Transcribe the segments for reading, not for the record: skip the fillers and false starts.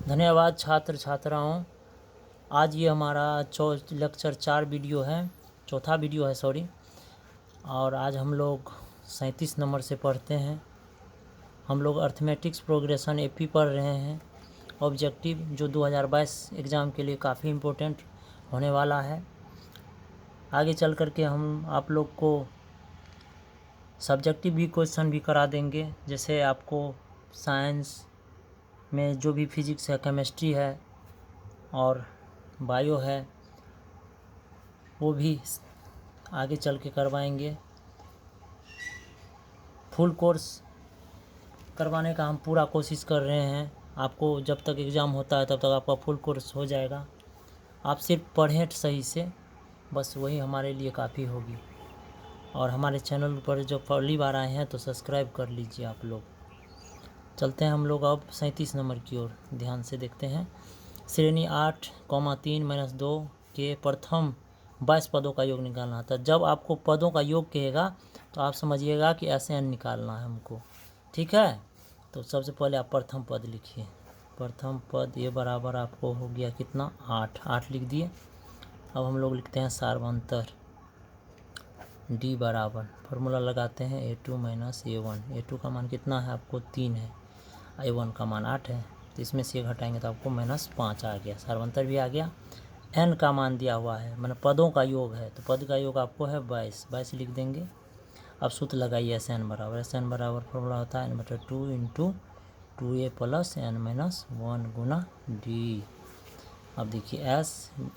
धन्यवाद छात्र छात्राओं। आज ये हमारा लेक्चर 4 वीडियो है, चौथा वीडियो है सॉरी। और आज हम लोग 37 नंबर से पढ़ते हैं। हम लोग अर्थमेटिक्स प्रोग्रेशन एपी पढ़ रहे हैं, ऑब्जेक्टिव जो 2022 एग्ज़ाम के लिए काफ़ी इम्पोर्टेंट होने वाला है। आगे चल कर के हम आप लोग को सब्जेक्टिव भी क्वेश्चन भी करा देंगे, जैसे आपको साइंस में जो भी फिजिक्स है, केमिस्ट्री है और बायो है, वो भी आगे चल के करवाएंगे। फुल कोर्स करवाने का हम पूरा कोशिश कर रहे हैं। आपको जब तक एग्ज़ाम होता है तब तक आपका फुल कोर्स हो जाएगा। आप सिर्फ पढ़ें सही से, बस वही हमारे लिए काफ़ी होगी। और हमारे चैनल पर जो पहली बार आए हैं तो सब्सक्राइब कर लीजिए आप लोग। चलते हैं हम लोग अब 37 नंबर की ओर, ध्यान से देखते हैं। श्रेणी 8,3-2 के प्रथम 22 पदों का योग निकालना था। जब आपको पदों का योग कहेगा तो आप समझिएगा कि ऐसे निकालना है हमको, ठीक है। तो सबसे पहले आप प्रथम पद लिखिए। प्रथम पद ये बराबर आपको हो गया कितना, 8 लिख दिए। अब हम लोग लिखते हैं सार्वंतर डी बराबर, फार्मूला लगाते हैं A2 - A1। A2 का मान कितना है आपको, 3 है। A1 का मान 8 है, तो इसमें से घटाएंगे तो आपको -5 आ गया। सार्वंतर भी आ गया। n का मान दिया हुआ है, मतलब पदों का योग है, तो पद का योग आपको है 22 लिख देंगे। अब सूत्र लगाइए Sn बराबर, Sn बराबर फॉर्मूला होता है n/2 × 2a + n-1 गुना d। अब देखिए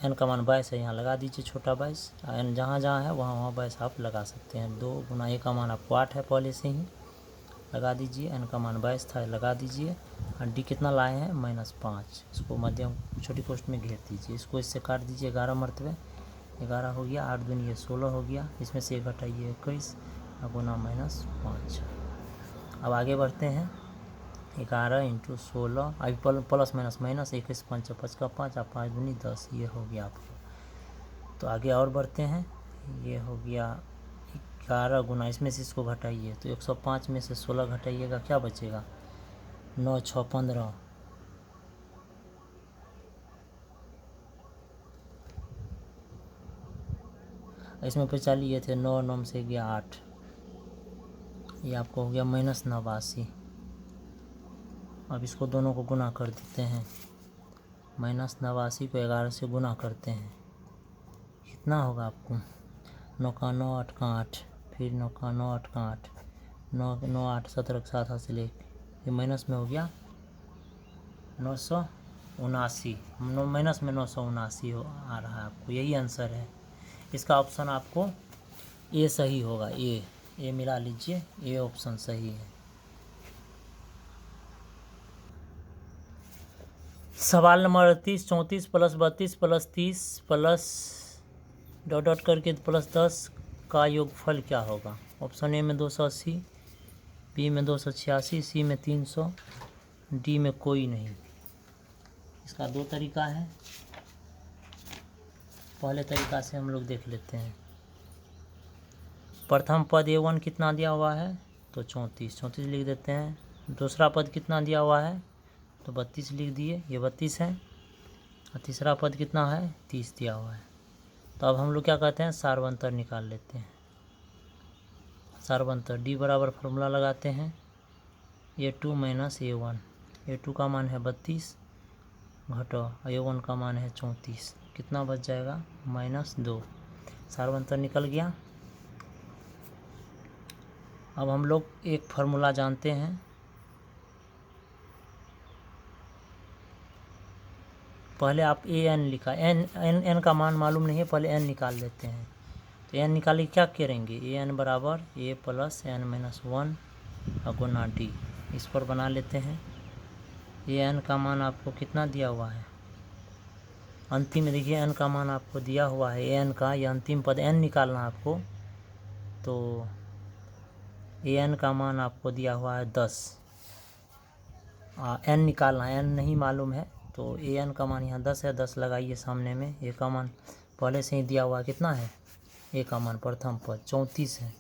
n का मान 22 है, यहाँ लगा दीजिए छोटा 22। n जहाँ जहाँ है वहाँ 22 आप लगा सकते हैं। 2 गुना a का मान आपको 8 है, पहले से ही लगा दीजिए। n का मान 22 था, लगा दीजिए। और d कितना लाए हैं, -5। इसको मध्यम छोटी कोष्ठ में घेर दीजिए। इसको इससे काट दीजिए, 11 मरतबे 11 हो गया। 8 दूनी 16 हो गया। इसमें से घटाइए 21 गुना -5। अब आगे बढ़ते हैं। 11 × 16, अभी प्लस माइनस माइनस, 21 × 5 = 5 का 5, 5 दूनी 10, ये हो गया आपको। तो आगे और बढ़ते हैं। ये हो गया 11 गुना, इसमें से इसको घटाइए तो 105 में से 16 घटाइएगा, क्या बचेगा, 9 × 6 = 15। इसमें 45 ये थे, 9 9 से गया 8, ये आपको हो गया -89। अब इसको दोनों को गुना कर देते हैं। -89 को 11 से गुना करते हैं, कितना होगा आपको, 9 का 9, 8 का 8, फिर 9 का 9, 8 का 8, 9 9 8 17 के 7 हासिल 1, ये माइनस में हो गया 979। माइनस में 979 आ रहा है आपको, यही आंसर है इसका। ऑप्शन आपको ए सही होगा, ए मिला लीजिए, ए ऑप्शन सही है। सवाल नंबर 38, 34 + 32 + 30 + डॉट करके +10 का योगफल क्या होगा। ऑप्शन ए में 280, बी में 286, सी में 300, डी में कोई नहीं। इसका 2 तरीका है। पहले तरीका से हम लोग देख लेते हैं। प्रथम पद A1 कितना दिया हुआ है, तो 34 लिख देते हैं। दूसरा पद कितना दिया हुआ है, तो 32 लिख दिए, ये 32 है। और तीसरा पद कितना है, 30 दिया हुआ है। तो अब हम लोग क्या कहते हैं, सार्वंतर निकाल लेते हैं। सार्वंतर डी बराबर फार्मूला लगाते हैं A2 - A1। A2 का मान है 32 घटो A1 का मान है 34, कितना बच जाएगा, -2। सार्वंतर निकल गया। अब हम लोग एक फार्मूला जानते हैं। पहले आप an लिखा, n का मान मालूम नहीं है, पहले n निकाल लेते हैं। तो n निकाल के क्या करेंगे, an बराबर a + n-1 गुना d, इस पर बना लेते हैं। an का मान आपको कितना दिया हुआ है, अंतिम देखिए n का मान आपको दिया हुआ है, an का ये अंतिम पद n निकालना है आपको। तो an का मान आपको दिया हुआ है 10, n निकालना है, n नहीं मालूम है। तो an का मान यहाँ 10 है, 10 लगाइए सामने में। a का मान पहले से ही दिया हुआ कितना है, a का मान प्रथम पद 34 है,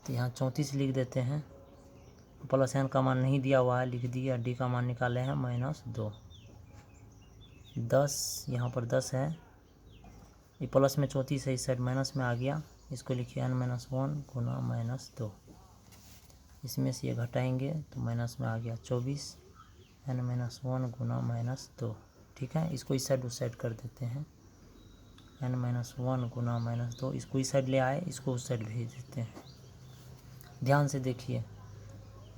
तो यहाँ 34 लिख देते हैं। प्लस n का मान नहीं दिया हुआ है, लिख दिया। d का मान निकाले हैं -2। 10 यहाँ पर 10 है, ये प्लस में 34 है, इस साइड माइनस में आ गया। इसको लिखिए n-1 गुना -2, इसमें से ये घटाएंगे तो माइनस में आ गया 24 n-1 गुना -2। ठीक है, इसको इस साइड उस साइड कर देते हैं, n-1 गुना -2, इसको इस साइड ले आए, इसको उस साइड भेज देते हैं। ध्यान से देखिए,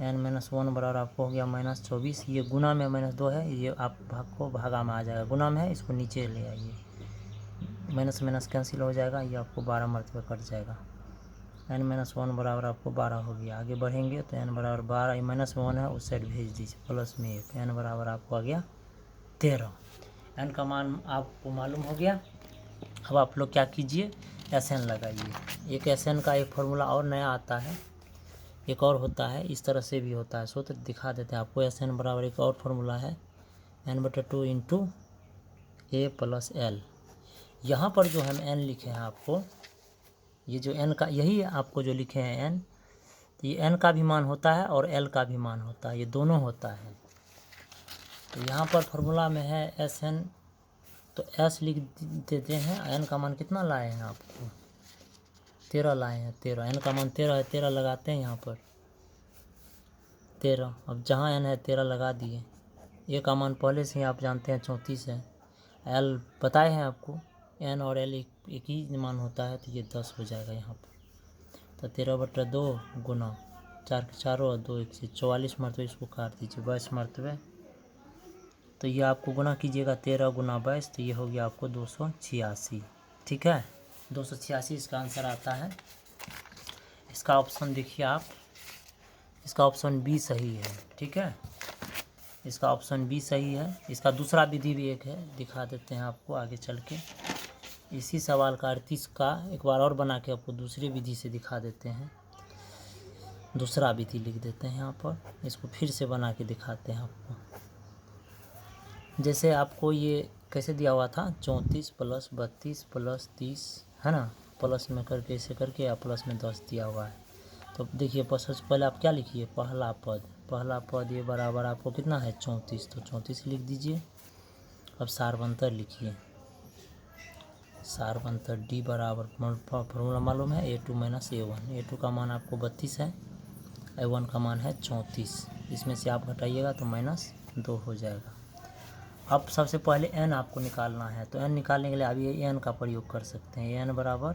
n-1 बराबर आपको हो गया -24, ये गुना में -2 है, ये आप भाग को भागा में आ जाएगा, गुना में है, इसको नीचे ले आइए, माइनस माइनस कैंसिल हो जाएगा, ये आपको 12 मरतबा कट जाएगा। n-1 बराबर आपको 12 हो गया। आगे बढ़ेंगे तो n बराबर 12, ये -1 है, उस साइड भेज दीजिए, प्लस में 1, n बराबर आपको आ गया 13। n का मान आपको मालूम हो गया। अब आप लोग क्या कीजिए, SN लगाइए। एक SN का एक फार्मूला और नया आता है, एक और होता है, इस तरह से भी होता है, सूत्र दिखा देते हैं आपको। SN बराबर एक और फार्मूला है n/2 इंटू A + L। यहाँ पर जो हम n लिखे हैं आपको, ये जो n का, यही आपको जो लिखे हैं n, तो ये n का भी मान होता है और l का भी मान होता है, ये दोनों होता है। तो यहाँ पर फार्मूला में है SN, तो S लिख देते हैं। n का मान कितना लाए हैं आपको, 13 लाए हैं, 13, n का मान 13 है, 13 लगाते हैं यहाँ पर 13। अब जहाँ n है 13 लगा दिए। A का मान पहले से ही आप जानते हैं 34 है, L बताए हैं आपको, n और l एक ही मान होता है, तो ये 10 हो जाएगा यहाँ पर। तो 13/2 गुना 4 के 4 और 2 1 से 44 मरतबे, इसको काट दीजिए 22 मरतबे। तो ये आपको गुना कीजिएगा 13 गुना 22, तो ये हो गया आपको 286। ठीक है, 286 इसका आंसर आता है। इसका ऑप्शन देखिए आप, इसका ऑप्शन बी सही है। ठीक है, इसका ऑप्शन बी सही है। इसका दूसरा विधि भी एक है, दिखा देते हैं आपको आगे चल के। इसी सवाल का 38 का एक बार और बना के आपको दूसरी विधि से दिखा देते हैं। दूसरा विधि लिख देते हैं यहाँ पर, इसको फिर से बना के दिखाते हैं आपको। जैसे आपको ये कैसे दिया हुआ था, 34 + 32 + 30 है ना, प्लस में करके ऐसे करके, या प्लस में 10 दिया हुआ है। तो देखिए, सबसे पहले आप क्या लिखिए, पहला पद ये बराबर आपको कितना है 34, तो 34 लिख दीजिए। अब सारवंतर लिखिए, सारवंतर D बराबर फॉर्मूला मालूम है A2 - A1। A2 का मान आपको 32 है, A1 का मान है 34, इसमें से आप घटाइएगा तो -2 हो जाएगा। अब सबसे पहले n आपको निकालना है, तो n निकालने के लिए आप ये n का प्रयोग कर सकते हैं। n बराबर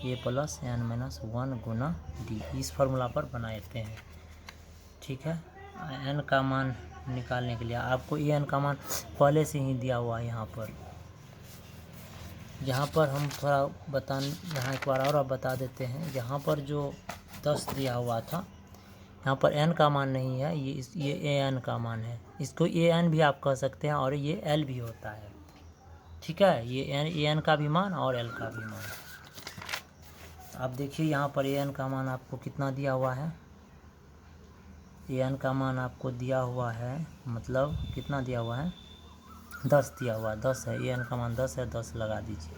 A + n-1 गुना D, इस फार्मूला पर बनाते हैं। ठीक है, n का मान निकालने के लिए आपको n का मान पहले से ही दिया हुआ है यहाँ पर हम थोड़ा यहाँ एक बार और आप बता देते हैं। यहाँ पर जो 10 दिया हुआ था, यहाँ पर n का मान नहीं है, ये an का मान है। इसको an भी आप कह सकते हैं, और ये l भी होता है। ठीक है, ये an का भी मान और l का भी मान। आप देखिए यहाँ पर an का मान आपको कितना दिया हुआ है, an का मान आपको दिया हुआ है, मतलब कितना दिया हुआ है, 10 दिया हुआ है, 10 है, an का मान 10 है, 10 लगा दीजिए।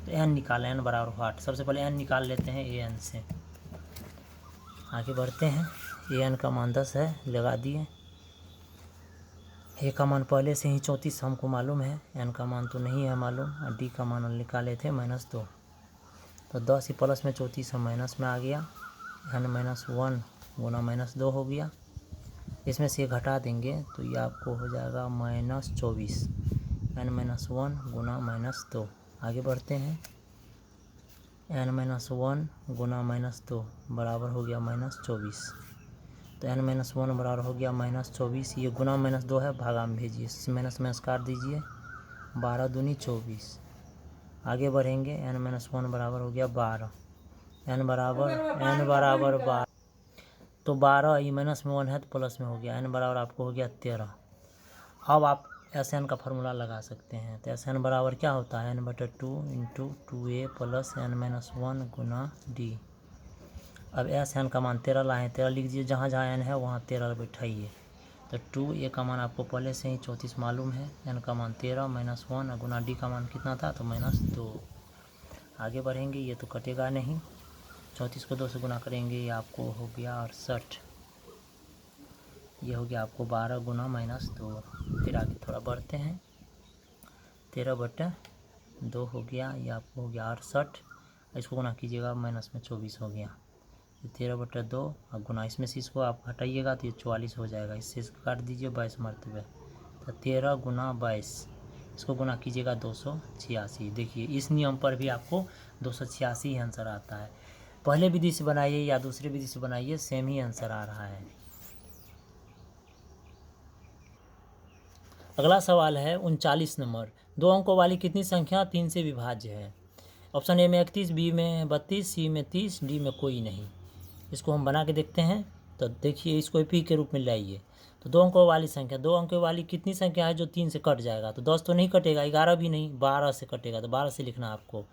तो n निकालें, n बराबर 8। सबसे पहले n निकाल लेते हैं an से, आगे बढ़ते हैं। an का मान 10 है, लगा दिए। a का मान पहले से ही 34 हमको मालूम है, n का मान तो नहीं है मालूम, और d का मान निकाले थे -2। तो 10 ही प्लस में 34 माइनस में आ गया, n-1 गुना -2 हो गया। इसमें से घटा देंगे तो ये आपको हो जाएगा -24, n-1 गुना -2। आगे बढ़ते हैं, n-1 गुना -2 बराबर हो गया -24। तो n-1 बराबर हो गया -24, ये गुना -2 है, भागा में भेजिए, माइनस काट दीजिए, 12 दूनी 24। आगे बढ़ेंगे, n-1 बराबर हो गया 12, n बराबर 12, तो 12 ये -1 है तो प्लस में हो गया, n बराबर आपको हो गया 13। अब आप SN का फार्मूला लगा सकते हैं। तो SN बराबर क्या होता है, n/2 इंटू 2A + n-1 गुना D। अब SN का मान 13 लाए हैं, 13 लिख दीजिए, जहाँ जहाँ n है वहाँ 13 बैठाइए। तो 2A का मान आपको पहले से ही 34 मालूम है, n का मान 13 -1 गुना D का मान कितना था, तो -2। आगे बढ़ेंगे, ये तो कटेगा नहीं, 34 को 2 से गुना करेंगे, ये आपको हो गया 68। ये हो गया आपको 12 गुना -2। फिर आगे थोड़ा बढ़ते हैं, 13/2 हो गया, ये आपको हो गया 68, इसको गुना कीजिएगा माइनस में 24 हो गया। ये 13/2 और गुना इसमें से इसको आप हटाइएगा तो ये 44 हो जाएगा, इससे इसको काट दीजिए 22 मरतबे, तो 13 गुना 22, इसको गुना कीजिएगा 286। देखिए इस नियम पर भी आपको 286 ही आंसर आता है। पहले विधि से बनाइए या दूसरे विधि से बनाइए, सेम ही आंसर आ रहा है। अगला सवाल है 39 नंबर, 2 अंकों वाली कितनी संख्या 3 से विभाज्य है? ऑप्शन ए में 31, बी में 32, सी में 30, डी में कोई नहीं। इसको हम बना के देखते हैं। तो देखिए इसको एपी के रूप में लाइए। तो 2 अंकों वाली संख्या, 2 अंकों वाली कितनी संख्या है जो 3 से कट जाएगा? तो 10 तो नहीं कटेगा, 11 भी नहीं, 12 से कटेगा, तो 12 से लिखना आपको।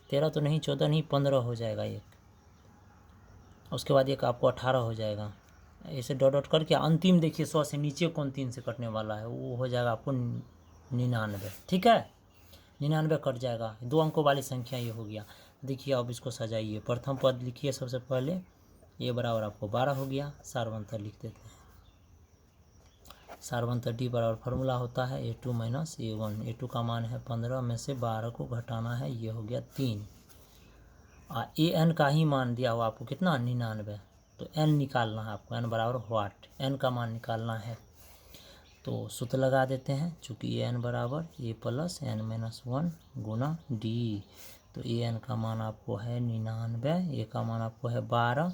13 तो नहीं, 14 नहीं, 15 हो जाएगा एक। उसके बाद एक आपको 18 हो जाएगा। ऐसे डॉट डॉट करके अंतिम देखिए 100 से नीचे कौन 3 से कटने वाला है, वो हो जाएगा आपको 99। ठीक है, 99 कट जाएगा। 2 अंकों वाली संख्या ये हो गया। देखिए अब इसको सजाइए। प्रथम पद लिखिए सबसे पहले, ये बराबर आपको 12 हो गया। सारवंतर लिख देते हैं। सारवंतर डी बराबर फार्मूला होता है A2 माइनस A1। A2 का मान है 15, में से 12 को घटाना है, ये हो गया 3। AN का ही मान दिया हुआ आपको कितना, 99। तो N निकालना है आपको, N बराबर वाट, N का मान निकालना है। तो सूत्र लगा देते हैं, चूँकि AN बराबर A plus N minus 1 Guna D। तो AN का मान आपको है 99, A का मान आपको है 12,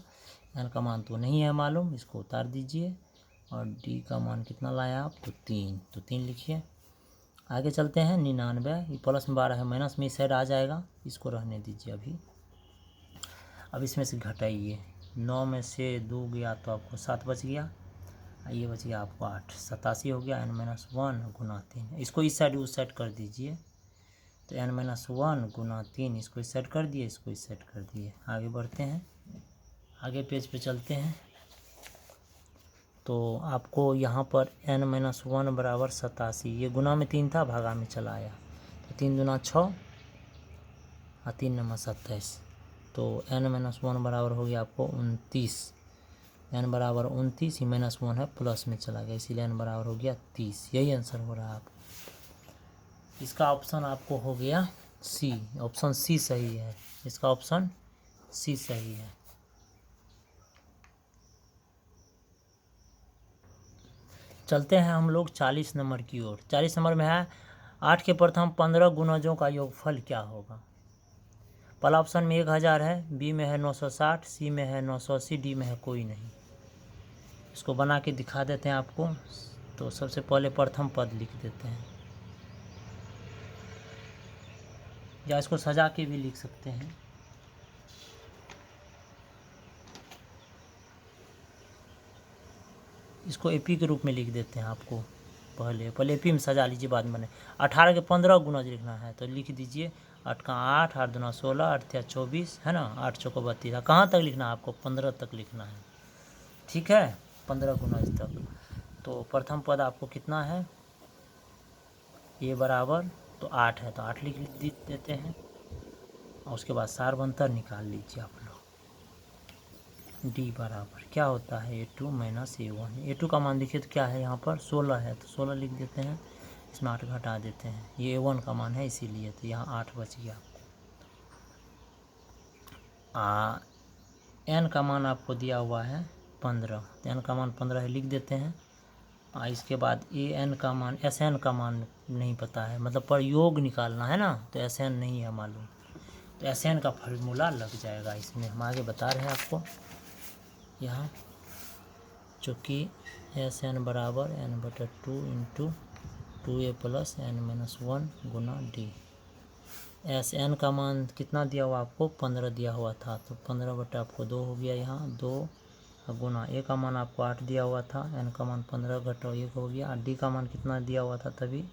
N का मान तो नहीं है मालूम, इसको उतार दीजिए। और D का मान कितना लाया आप, तो 3, तो 3 लिखिए। आगे चलते हैं। 99 ये प्लस में 12 है, माइनस में इस साइड आ जाएगा, इसको रहने दीजिए अभी। अब इसमें से घटाइए, 9 में से 2 गया तो आपको 7 बच गया, ये बच गया आपको 8, 87 हो गया। n-1 गुना 3, इसको इस साइड उस साइड कर दीजिए। तो n-1 गुना 3, इसको इस साइड कर दिए, इसको इस साइड कर दिए। आगे बढ़ते हैं, आगे पेज पे चलते हैं। तो आपको यहाँ पर n-1 बराबर 87, ये गुना में 3 था, भागा में चला आया, तो 3 दूना 6 और 3 नंबर 27। तो n-1 बराबर हो गया आपको 29। n बराबर 29, ही -1 है, प्लस में चला गया, इसीलिए n बराबर हो गया 30। यही आंसर हो रहा है आपको। इसका ऑप्शन आपको हो गया सी, ऑप्शन सी सही है। इसका ऑप्शन सी सही है। चलते हैं हम लोग 40 नंबर की ओर। 40 नंबर में है 8 के प्रथम 15 गुणजों का योगफल क्या होगा? पहला ऑप्शन में 1000 है, बी में है 960, सी में है 980, डी में है कोई नहीं। इसको बना के दिखा देते हैं आपको। तो सबसे पहले प्रथम पद लिख देते हैं, या इसको सजा के भी लिख सकते हैं। इसको एपी के रूप में लिख देते हैं आपको। पहले एपी में सजा लीजिए, बाद में 18 के 15 गुणज लिखना है, तो लिख दीजिए 8 का 8, 8 दूना 16, 8 या 24 है ना, 8 चौको 32। कहाँ तक लिखना है आपको? 15 तक लिखना है। ठीक है, 15 गुणज तक। तो प्रथम पद आपको कितना है, ये बराबर तो 8 है, तो 8 लिख देते हैं। और उसके बाद सारवंतर निकाल लीजिए आप लोग। डी बराबर क्या होता है, A2 माइनस A1। A2 का मान देखिए तो क्या है, यहाँ पर 16 है, तो 16 लिख देते हैं, इसमें 8 घटा देते हैं। ये A1 का मान है इसीलिए, तो यहाँ 8 बच गया। N का मान आपको दिया हुआ है 15, तो N का मान 15 है, लिख देते हैं। इसके बाद AN का मान, SN का मान नहीं पता है, मतलब पर योग निकालना है ना, तो SN नहीं है मालूम, तो SN का फार्मूला लग जाएगा इसमें। हम आगे बता रहे हैं आपको यहाँ, चूँकि SN बराबर n/2 into 2a plus n-1 गुना D। SN का मान कितना दिया हुआ आपको, 15 दिया हुआ था, तो 15 आपको 2 हो गया, यहाँ 2 गुना A का मान आपको 8 दिया हुआ था, N का मान 15 घटाओ 1 हो गया। D का मान कितना दिया हुआ था, तभी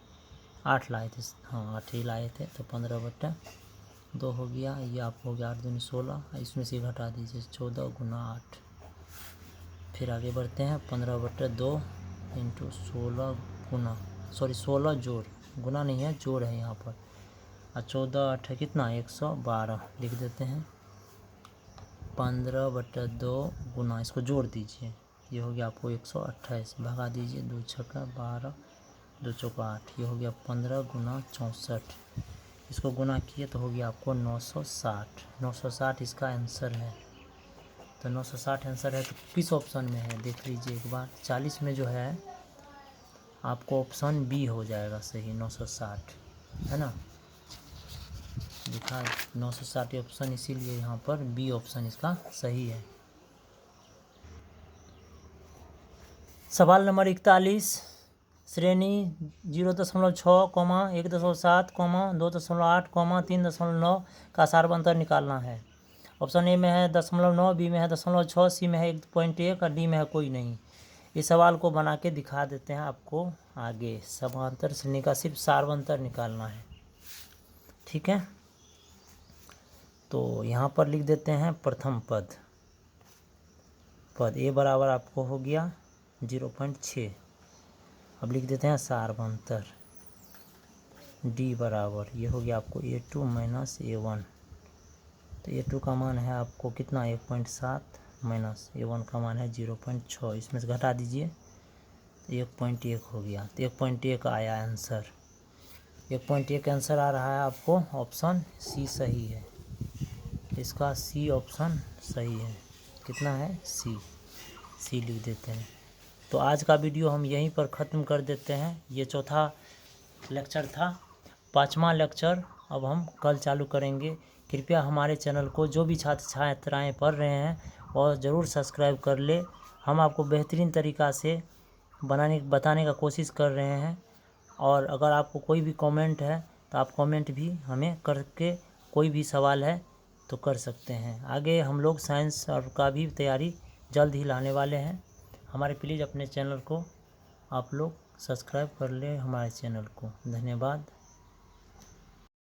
8 लाए थे, हाँ 8 ही लाए थे, तो 15/2 हो गया। ये आपको हो गया 8 दूनी 16, इसमें से घटा दीजिए 14 गुना 8। फिर आगे बढ़ते हैं, 15/2 इंटू 16 गुना, सॉरी 16 जोड़, गुना नहीं है, जोड़ है यहाँ पर। और 14 8 है कितना, 112 लिख देते हैं। 15/2 गुना, इसको जोड़ दीजिए, ये हो गया आपको 128, भगा दीजिए, 2 छक्का 12, 2 चौका 8, ये हो गया 15 गुना 64, इसको गुना किए तो हो गया आपको 960। 960 इसका आंसर है। तो 960 आंसर है, तो किस ऑप्शन में है देख लीजिए एक बार। 40 में जो है आपको ऑप्शन बी हो जाएगा सही, 960 है ना, लिखा 960 ऑप्शन, इसीलिए यहाँ पर बी ऑप्शन इसका सही है। सवाल नंबर 41, श्रेणी 0.6, 1.7, 2.8, 3.9 का सार्वंतर निकालना है। ऑप्शन ए में है 0.9, बी में है 0.6, सी में है 1.1 और डी में है कोई नहीं। इस सवाल को बना के दिखा देते हैं आपको आगे। समांतर श्रेणी का सिर्फ सार्वंतर निकालना है, ठीक है। तो यहाँ पर लिख देते हैं प्रथम पद ए बराबर आपको हो गया 0.6। अब लिख देते हैं सार्वंतर डी बराबर, ये हो गया आपको A2 माइनस A1। तो A2 का मान है आपको कितना 1.7 माइनस A1 का मान है 0.6, इसमें से घटा दीजिए तो 1.1 हो गया। तो 1.1 आया आंसर, 1.1 आंसर आ रहा है आपको। ऑप्शन सी सही है, इसका सी ऑप्शन सही है। कितना है सी लिख देते हैं। तो आज का वीडियो हम यहीं पर ख़त्म कर देते हैं। ये चौथा लेक्चर था, 5वां लेक्चर अब हम कल चालू करेंगे। कृपया हमारे चैनल को जो भी छात्र छात्राएँ पढ़ रहे हैं और ज़रूर सब्सक्राइब कर ले। हम आपको बेहतरीन तरीक़ा से बताने का कोशिश कर रहे हैं। और अगर आपको कोई भी कमेंट है तो आप कमेंट भी हमें करके, कोई भी सवाल है तो कर सकते हैं। आगे हम लोग साइंस और का भी तैयारी जल्द ही लाने वाले हैं। हमारे प्लीज़ अपने चैनल को आप लोग सब्सक्राइब कर लें, हमारे चैनल को। धन्यवाद।